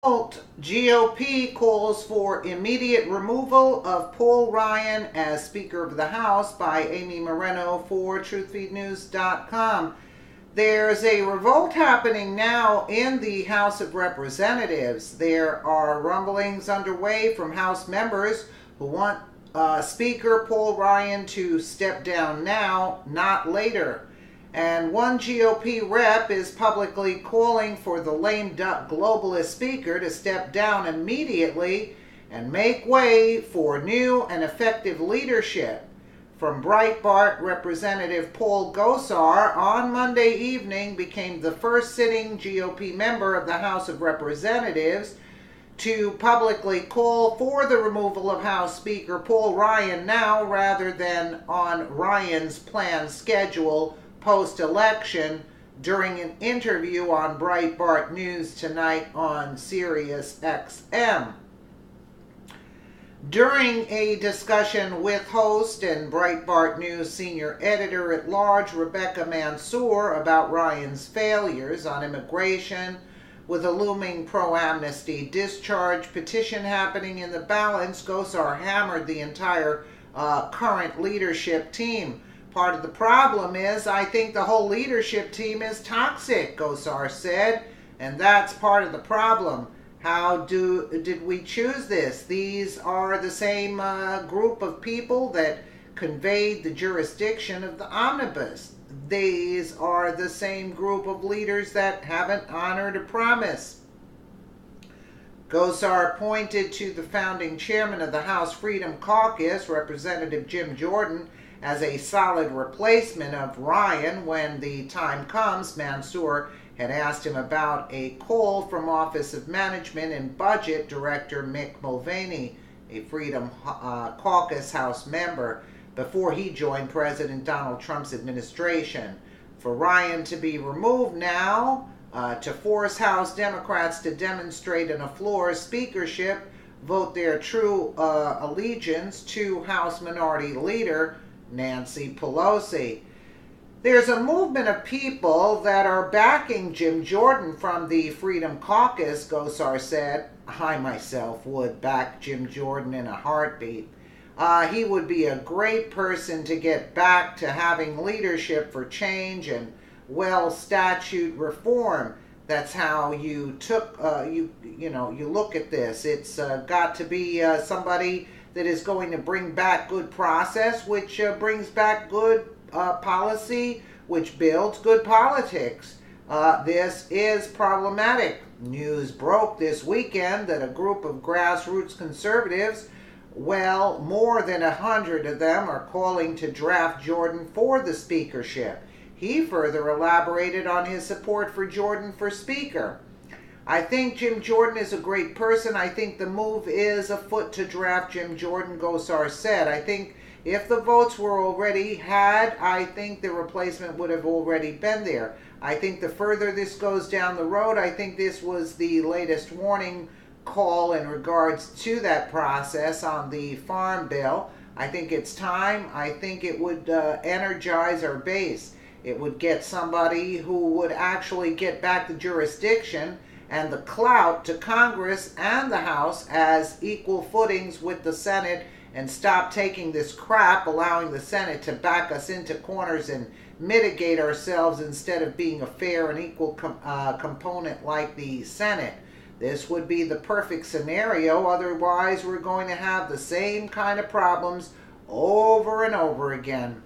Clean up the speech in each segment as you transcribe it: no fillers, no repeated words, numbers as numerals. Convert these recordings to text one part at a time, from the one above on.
Revolt, GOP calls for immediate removal of Paul Ryan as Speaker of the House by Amy Moreno for TruthFeedNews.com. There's a revolt happening now in the House of Representatives. There are rumblings underway from House members who want Speaker Paul Ryan to step down now, not later. And one GOP rep is publicly calling for the lame duck globalist speaker to step down immediately and make way for new and effective leadership. From Breitbart, Representative Paul Gosar on Monday evening became the first sitting GOP member of the House of Representatives to publicly call for the removal of House Speaker Paul Ryan now rather than on Ryan's planned schedule post-election during an interview on Breitbart News tonight on Sirius XM. During a discussion with host and Breitbart News senior editor-at-large Rebecca Mansour about Ryan's failures on immigration, with a looming pro-amnesty discharge petition happening in the balance, Gosar hammered the entire current leadership team. Part of the problem is, I think the whole leadership team is toxic, Gosar said, and that's part of the problem. How did we choose this? These are the same group of people that conveyed the jurisdiction of the omnibus. These are the same group of leaders that haven't honored a promise. Gosar pointed to the founding chairman of the House Freedom Caucus, Representative Jim Jordan, as a solid replacement of Ryan when the time comes. Mansour had asked him about a call from Office of Management and Budget Director Mick Mulvaney, a Freedom Caucus House member, before he joined President Donald Trump's administration. For Ryan to be removed now, to force House Democrats to demonstrate in a floor speakership, vote their true allegiance to House Minority Leader Nancy Pelosi. There's a movement of people that are backing Jim Jordan from the Freedom Caucus, Gosar said. I myself would back Jim Jordan in a heartbeat. He would be a great person to get back to having leadership for change and statute reform. That's how you you look at this. It's got to be somebody that is going to bring back good process, which brings back good policy, which builds good politics. This is problematic. News broke this weekend that a group of grassroots conservatives, more than 100 of them, are calling to draft Jordan for the speakership. He further elaborated on his support for Jordan for speaker. I think Jim Jordan is a great person. I think the move is afoot to draft Jim Jordan, Gosar said. I think if the votes were already had, I think the replacement would have already been there. I think the further this goes down the road, I think this was the latest warning call in regards to that process on the farm bill. I think it's time. I think it would energize our base. It would get somebody who would actually get back the jurisdiction and the clout to Congress and the House as equal footings with the Senate, and stop taking this crap, allowing the Senate to back us into corners and mitigate ourselves instead of being a fair and equal component like the Senate. This would be the perfect scenario. Otherwise, we're going to have the same kind of problems over and over again.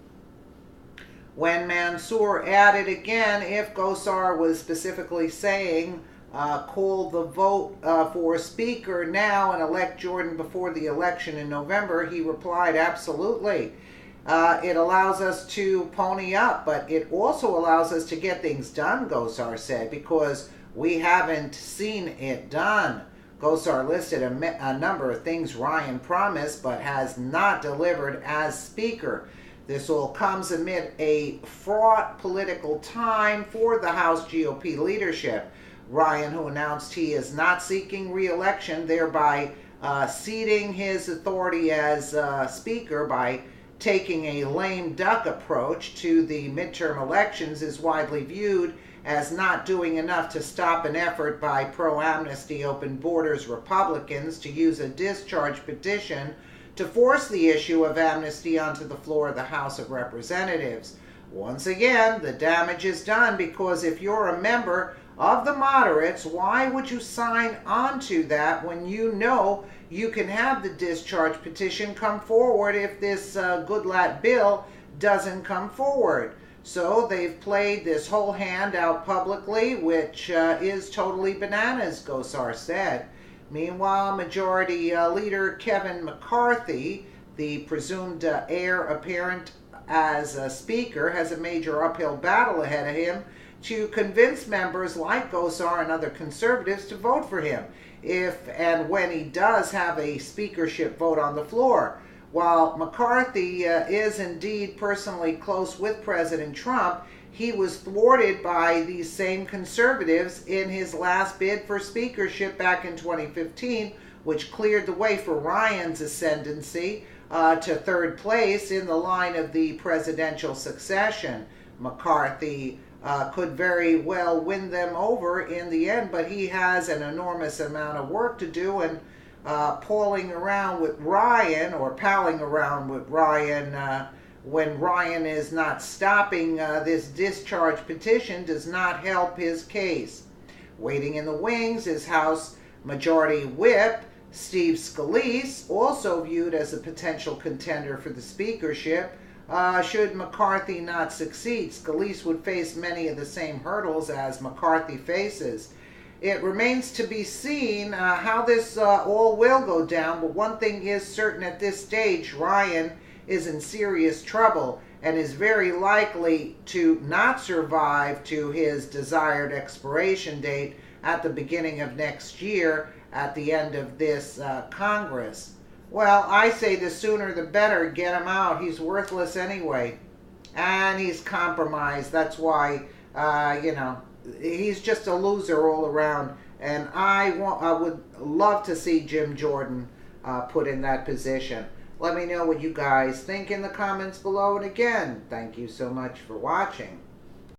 When Mansour added again, if Gosar was specifically saying, call the vote for a speaker now and elect Jordan before the election in November, he replied, absolutely. It allows us to pony up, but it also allows us to get things done, Gosar said, because we haven't seen it done. Gosar listed a number of things Ryan promised but has not delivered as speaker. This all comes amid a fraught political time for the House GOP leadership. Ryan, who announced he is not seeking re-election, thereby ceding his authority as Speaker by taking a lame duck approach to the midterm elections, is widely viewed as not doing enough to stop an effort by pro-amnesty open borders Republicans to use a discharge petition to force the issue of amnesty onto the floor of the House of Representatives. Once again, the damage is done, because if you're a member of the moderates, why would you sign on to that when you know you can have the discharge petition come forward if this Goodlatte bill doesn't come forward? So they've played this whole hand out publicly, which is totally bananas, Gosar said. Meanwhile, Majority Leader Kevin McCarthy, the presumed heir apparent as a Speaker, has a major uphill battle ahead of him to convince members like Gosar and other conservatives to vote for him if and when he does have a speakership vote on the floor. While McCarthy is indeed personally close with President Trump, he was thwarted by these same conservatives in his last bid for speakership back in 2015, which cleared the way for Ryan's ascendancy to third place in the line of the presidential succession. McCarthy could very well win them over in the end, but he has an enormous amount of work to do, and palling around with Ryan when Ryan is not stopping this discharge petition does not help his case. Waiting in the wings is House Majority Whip Steve Scalise, also viewed as a potential contender for the speakership. Should McCarthy not succeed, Scalise would face many of the same hurdles as McCarthy faces. It remains to be seen how this all will go down, but one thing is certain at this stage: Ryan is in serious trouble and is very likely to not survive to his desired expiration date at the beginning of next year, at the end of this Congress. Well, I say the sooner the better. Get him out. He's worthless anyway. And he's compromised. That's why, he's just a loser all around. And I would love to see Jim Jordan put in that position. Let me know what you guys think in the comments below. And again, thank you so much for watching.